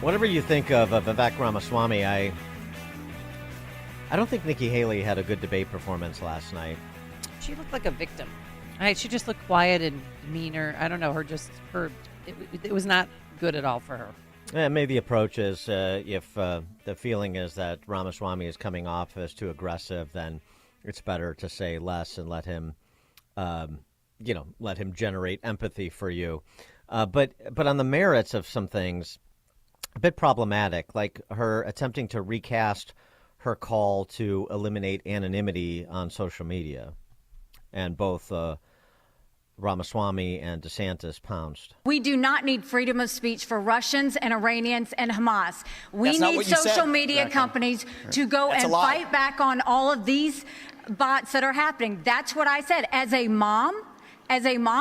Whatever you think of Vivek Ramaswamy, I don't think Nikki Haley had a good debate performance last night. She looked like a victim. She just looked quiet and demeanor. I don't know, it was not good at all for her. Yeah, maybe the approach is if the feeling is that Ramaswamy is coming off as too aggressive, then it's better to say less and let him generate empathy for you. But on the merits of some things, a bit problematic, like her attempting to recast her call to eliminate anonymity on social media. And both Ramaswamy and DeSantis pounced. We do not need freedom of speech for Russians and Iranians and Hamas. We need social media companies to go and fight back on all of these bots that are happening. That's what I said. As a mom,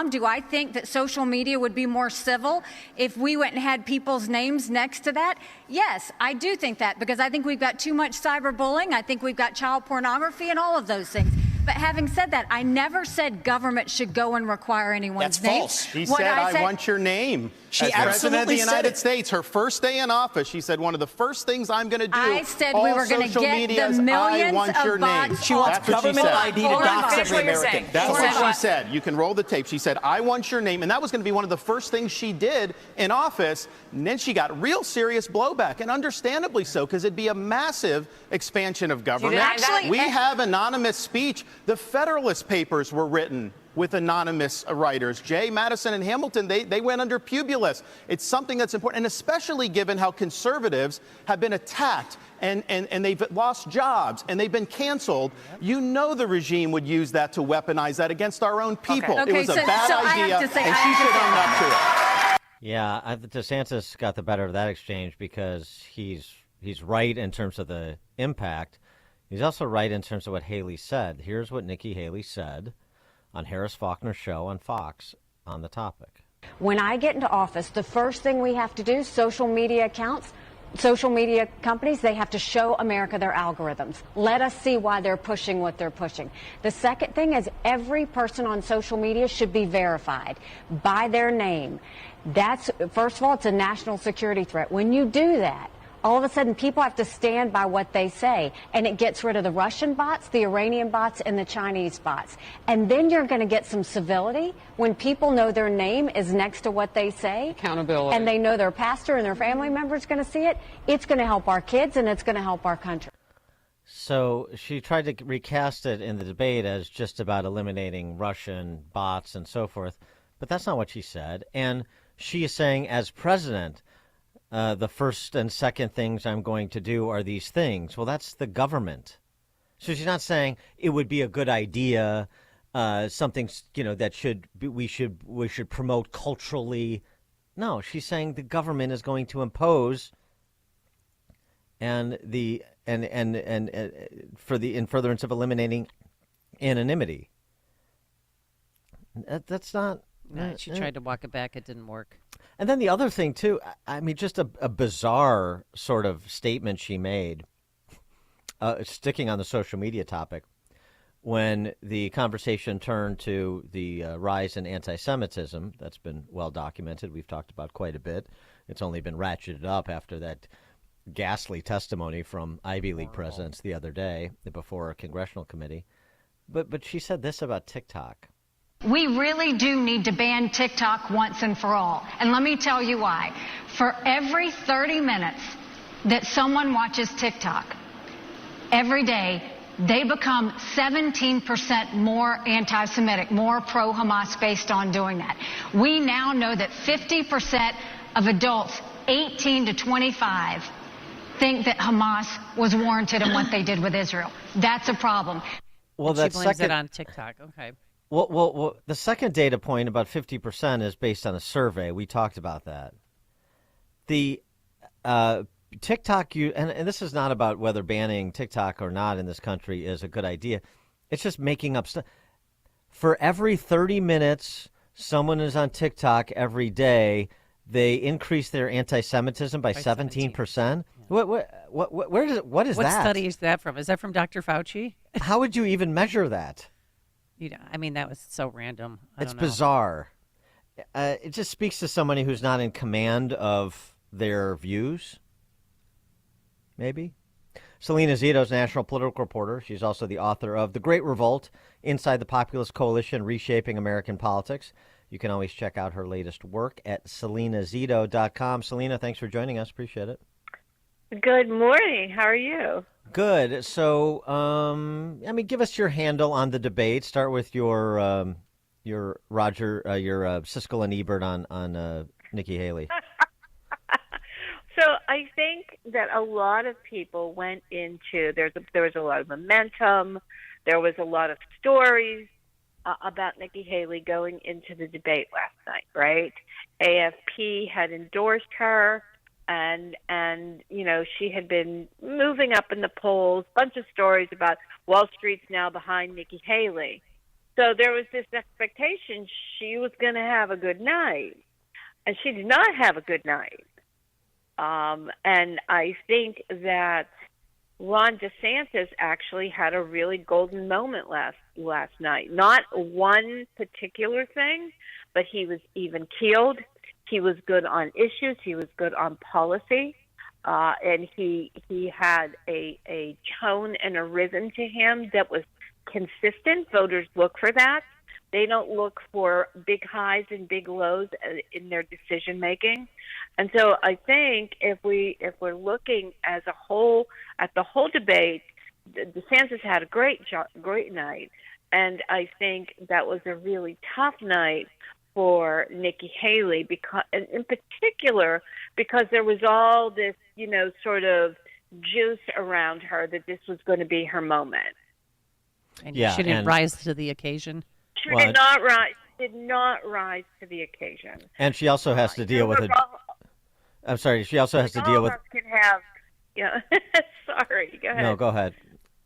do I think that social media would be more civil if we went and had people's names next to that? Yes, I do think that, because I think we've got too much cyberbullying. I think we've got child pornography and all of those things. But having said that, I never said government should go and require anyone's name. That's false. She said, I want your name. She as President of the United States, her first day in office, she said, one of the first things I'm going to do, I said we were going to get the millions of bots. She wants government ID to dox every American. That's what she said. You can roll the tape. She said, I want your name. And that was going to be one of the first things she did in office. And then she got real serious blowback, and understandably so, because it'd be a massive expansion of government. We have anonymous speech. The Federalist Papers were written with anonymous writers. Jay, Madison, and Hamilton, they went under Publius. It's something that's important, and especially given how conservatives have been attacked and they've lost jobs and they've been canceled. You know the regime would use that to weaponize that against our own people. Okay, it was a bad idea, and she should own up to it. Yeah, DeSantis got the better of that exchange because he's right in terms of the impact. He's also right in terms of what Haley said. Here's what Nikki Haley said on Harris Faulkner's show on Fox on the topic. When I get into office, the first thing we have to do, social media accounts, social media companies, they have to show America their algorithms. Let us see why they're pushing what they're pushing. The second thing is every person on social media should be verified by their name. That's, first of all, it's a national security threat. When you do that, all of a sudden people have to stand by what they say, and it gets rid of the Russian bots, the Iranian bots, and the Chinese bots. And then you're going to get some civility when people know their name is next to what they say. Accountability. And they know their pastor and their family members going to see it. It's going to help our kids, and it's going to help our country. So she tried to recast it in the debate as just about eliminating Russian bots and so forth, but that's not what she said. And she is saying, as president, the first and second things I'm going to do are these things. Well, that's the government. So she's not saying it would be a good idea, something that we should promote culturally. No, she's saying the government is going to impose in furtherance of eliminating anonymity. That's not. She tried to walk it back. It didn't work. And then the other thing, too, I mean, just a bizarre sort of statement she made, sticking on the social media topic, when the conversation turned to the rise in anti-Semitism. That's been well documented. We've talked about quite a bit. It's only been ratcheted up after that ghastly testimony from Ivy League presidents the other day before a congressional committee. But she said this about TikTok. We really do need to ban TikTok once and for all. And let me tell you why. For every 30 minutes that someone watches TikTok, every day, they become 17% more anti-Semitic, more pro-Hamas based on doing that. We now know that 50% of adults 18 to 25 think that Hamas was warranted in what they did with Israel. That's a problem. Well, she blames it on TikTok. Okay. Well, the second data point, about 50%, is based on a survey. We talked about that. The TikTok, and this is not about whether banning TikTok or not in this country is a good idea. It's just making up stuff. For every 30 minutes someone is on TikTok every day, they increase their anti-Semitism by 17%. Yeah. What is that? What study is that from? Is that from Dr. Fauci? How would you even measure that? I mean, that was so random. It's bizarre. It just speaks to somebody who's not in command of their views? Maybe. Salena Zito is national political reporter. She's also the author of The Great Revolt, Inside the Populist Coalition, Reshaping American Politics. You can always check out her latest work at selenazito.com. Salena, thanks for joining us. Appreciate it. Good morning. How are you? Good. So, give us your handle on the debate. Start with your Siskel and Ebert on Nikki Haley. So I think that a lot of people went into there was a lot of momentum. There was a lot of stories about Nikki Haley going into the debate last night, right? AFP had endorsed her, and she had been moving up in the polls. Bunch of stories about Wall Street's now behind Nikki Haley. So there was this expectation she was going to have a good night, and she did not have a good night. And I think that Ron DeSantis actually had a really golden moment last night. Not one particular thing, but he was even keeled. He was good on issues. He was good on policy. And he had a tone and a rhythm to him that was consistent. Voters look for that. They don't look for big highs and big lows in their decision making. And so I think if we're looking as a whole at the whole debate, DeSantis had a great night, and I think that was a really tough night for Nikki Haley, because, in particular, because there was all this, sort of juice around her that this was going to be her moment. And she didn't rise to the occasion. She did not rise to the occasion. And she also has to deal with it. I'm sorry. She also has to deal with. All of us can have. Yeah. Sorry. Go ahead. No, go ahead.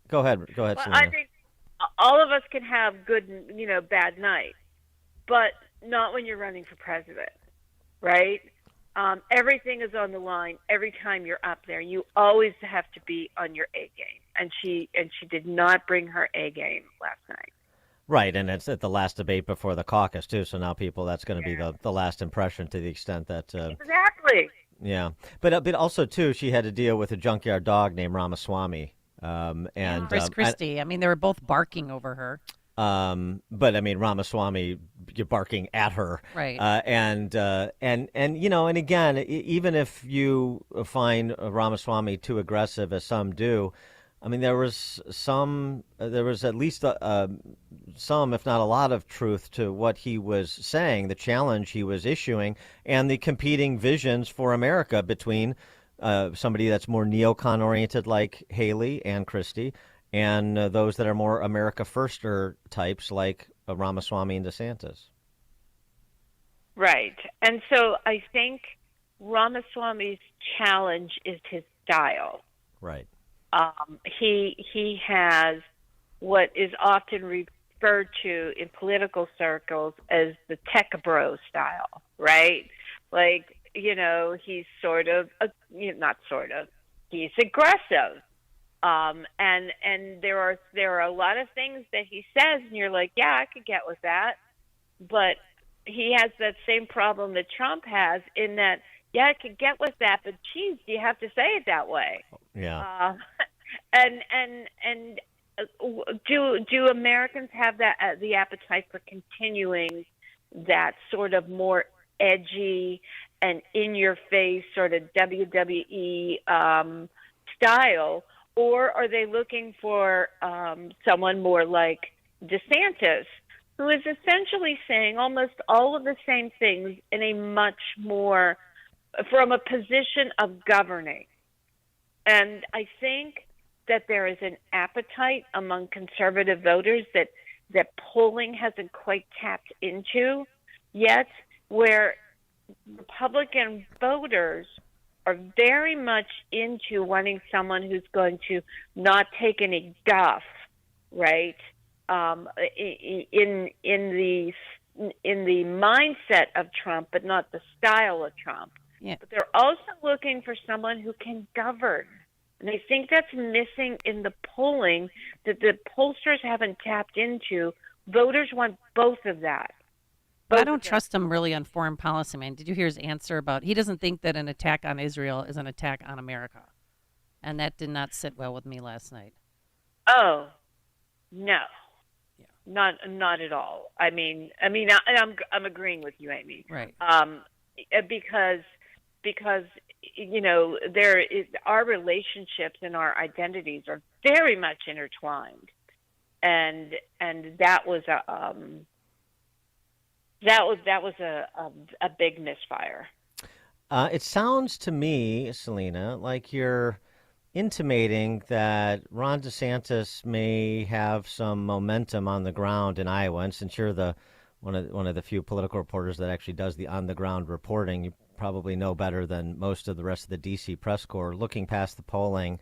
Go ahead, well, Salena. I think all of us can have good, bad nights, but not when you're running for president, right? Everything is on the line every time you're up there. You always have to be on your A game, and she did not bring her A game last night. Right, and it's at the last debate before the caucus too. So now that's going to be the last impression, to the extent that exactly. Yeah, but also too, she had to deal with a junkyard dog named Ramaswamy, and Chris Christie. They were both barking over her. But Ramaswamy, you're barking at her, right? And again, even if you find Ramaswamy too aggressive, as some do, there was at least some, if not a lot, of truth to what he was saying, the challenge he was issuing, and the competing visions for America between somebody that's more neocon oriented like Haley and Christie, and those that are more America Firster types like Ramaswamy and DeSantis. Right. And so I think Ramaswamy's challenge is his style. Right. He has what is often referred to in political circles as the tech bro style, right? Like, he's sort of, he's aggressive. And there are a lot of things that he says, and you're like, yeah, I could get with that. But he has that same problem that Trump has, in that, yeah, I could get with that, but geez, you have to say it that way. Yeah. Do Americans have that the appetite for continuing that sort of more edgy and in-your-face sort of WWE style, or are they looking for someone more like DeSantis, who is essentially saying almost all of the same things in a much more from a position of governing? And I think that there is an appetite among conservative voters that polling hasn't quite tapped into yet, where Republican voters are very much into wanting someone who's going to not take any guff, right? In the mindset of Trump, but not the style of Trump. Yeah. But they're also looking for someone who can govern. And I think that's missing in the polling, that the pollsters haven't tapped into. Voters want both of that. But I don't trust him really on foreign policy, man. Did you hear his answer about he doesn't think that an attack on Israel is an attack on America? And that did not sit well with me last night. Oh, no. Yeah. Not at all. I'm agreeing with you, Amy. Right. Because our relationships and our identities are very much intertwined. And that was a big misfire. It sounds to me, Salena, like you're intimating that Ron DeSantis may have some momentum on the ground in Iowa. And since you're one of the few political reporters that actually does the on the ground reporting, you probably know better than most of the rest of the D.C. press corps. Looking past the polling,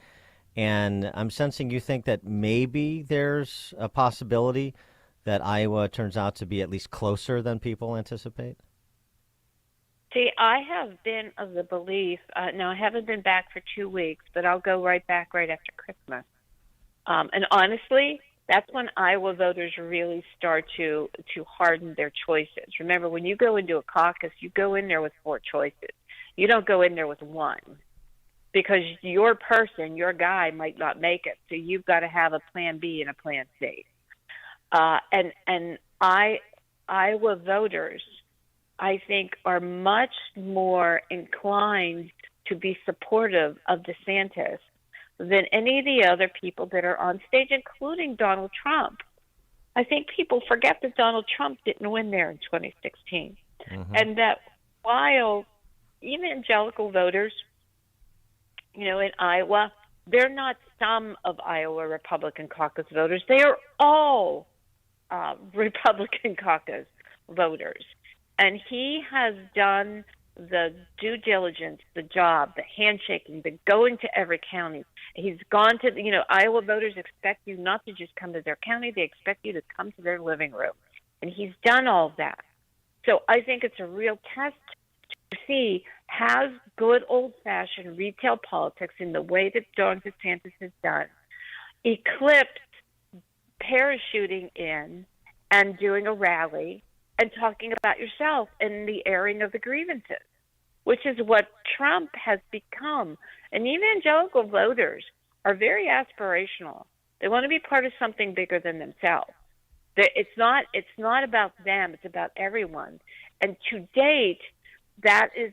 and I'm sensing you think that maybe there's a possibility that Iowa turns out to be at least closer than people anticipate? See, I have been of the belief, now I haven't been back for 2 weeks, but I'll go right back right after Christmas. And honestly, that's when Iowa voters really start to harden their choices. Remember, when you go into a caucus, you go in there with 4 choices. You don't go in there with 1. Because your person, your guy, might not make it. So you've got to have a plan B and a plan C. And Iowa voters, I think, are much more inclined to be supportive of DeSantis than any of the other people that are on stage, including Donald Trump. I think people forget that Donald Trump didn't win there in 2016. Mm-hmm. And that while evangelical voters, in Iowa, they're not some of Iowa Republican caucus voters. They are all Republican caucus voters. And he has done the due diligence, the job, the handshaking, the going to every county. He's gone to, Iowa voters expect you not to just come to their county. They expect you to come to their living room. And he's done all of that. So I think it's a real test to see, has good old-fashioned retail politics in the way that Ron DeSantis has done eclipsed parachuting in and doing a rally and talking about yourself and the airing of the grievances, which is what Trump has become. And evangelical voters are very aspirational. They want to be part of something bigger than themselves. It's not about them. It's about everyone. And to date, that is,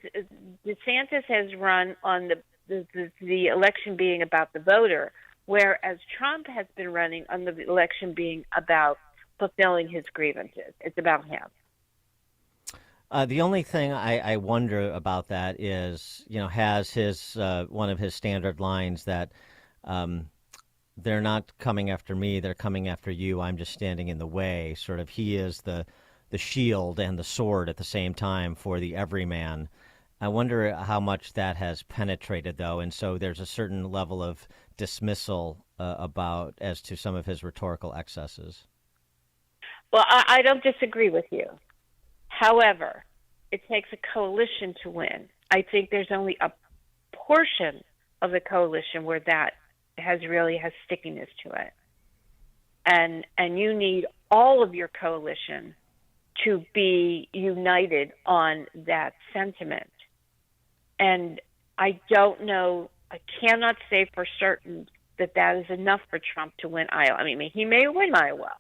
DeSantis has run on the election being about the voter, whereas Trump has been running on the election being about fulfilling his grievances. It's about him. The only thing I wonder about that is, has his one of his standard lines that they're not coming after me, they're coming after you, I'm just standing in the way. Sort of, he is the shield and the sword at the same time for the everyman. I wonder how much that has penetrated, though, and so there's a certain level of dismissal as to some of his rhetorical excesses. Well, I don't disagree with you. However, it takes a coalition to win. I think there's only a portion of the coalition where that has stickiness to it. And you need all of your coalition to be united on that sentiment. And I don't know, I cannot say for certain that is enough for Trump to win Iowa. I mean, he may win Iowa,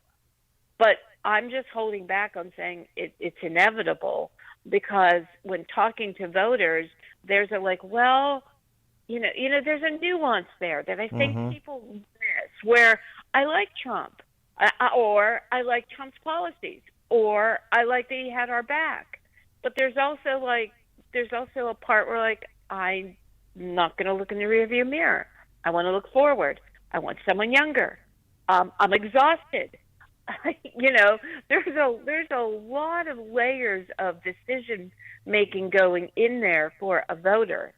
but I'm just holding back on saying it's inevitable, because when talking to voters, there's there's a nuance there that I think people miss, where I like Trump, or I like Trump's policies, or I like that he had our back. But there's also a part where I'm not going to look in the rearview mirror. I want to look forward. I want someone younger. I'm exhausted. There's a lot of layers of decision making going in there for a voter.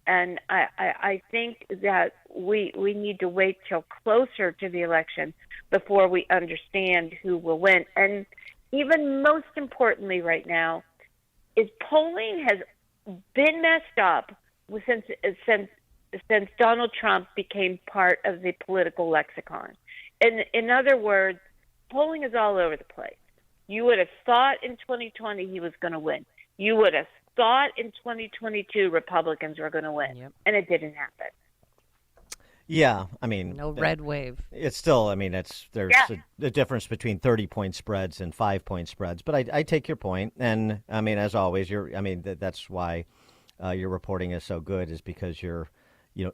And I think that we need to wait till closer to the election before we understand who will win. And even most importantly right now is polling has been messed up since Donald Trump became part of the political lexicon. In other words, polling is all over the place. You would have thought in 2020 he was going to win. You would have thought in 2022 Republicans were going to win, and it didn't happen. Yeah, I mean, no red wave. It's still, I mean, there's a difference between 30-point spreads and 5-point spreads. But I take your point, and I mean, as always, that's why your reporting is so good, is because you're,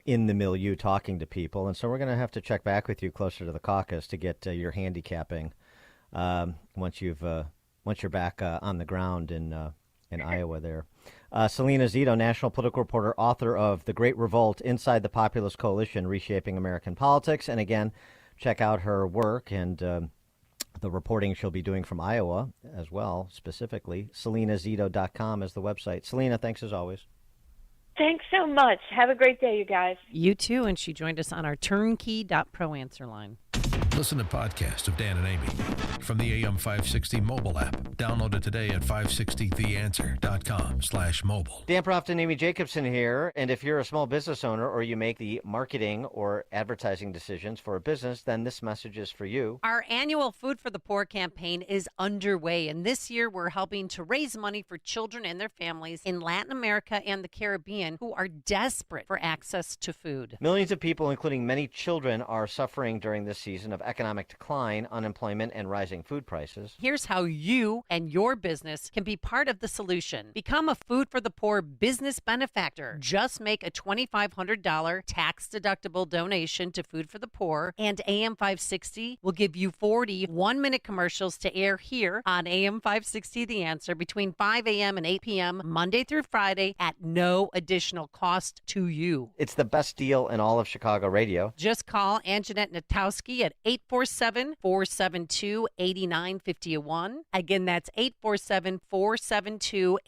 in the milieu talking to people, and so we're going to have to check back with you closer to the caucus to get your handicapping once you're back on the ground in Iowa there. Salena Zito, national political reporter, author of The Great Revolt, Inside the Populist Coalition, Reshaping American Politics. And again, check out her work and the reporting she'll be doing from Iowa as well, specifically. SalenaZito.com is the website. Salena, thanks as always. Thanks so much. Have a great day, you guys. You too. And she joined us on our turnkey.pro answer line. Listen to podcasts of Dan and Amy from the AM 560 mobile app. Download it today at 560theanswer.com/mobile. Dan Proft and Amy Jacobson here. And if you're a small business owner or you make the marketing or advertising decisions for a business, then this message is for you. Our annual Food for the Poor campaign is underway. And this year we're helping to raise money for children and their families in Latin America and the Caribbean who are desperate for access to food. Millions of people, including many children, are suffering during this season of economic decline, unemployment, and rising food prices. Here's how you and your business can be part of the solution. Become a Food for the Poor business benefactor. Just make a $2,500 tax-deductible donation to Food for the Poor, and AM 560 will give you 40 one-minute commercials to air here on AM 560 The Answer between 5 a.m. and 8 p.m. Monday through Friday at no additional cost to you. It's the best deal in all of Chicago radio. Just call Anjanette Natowski at 847-472-8951. Again, that's 847-472-8951.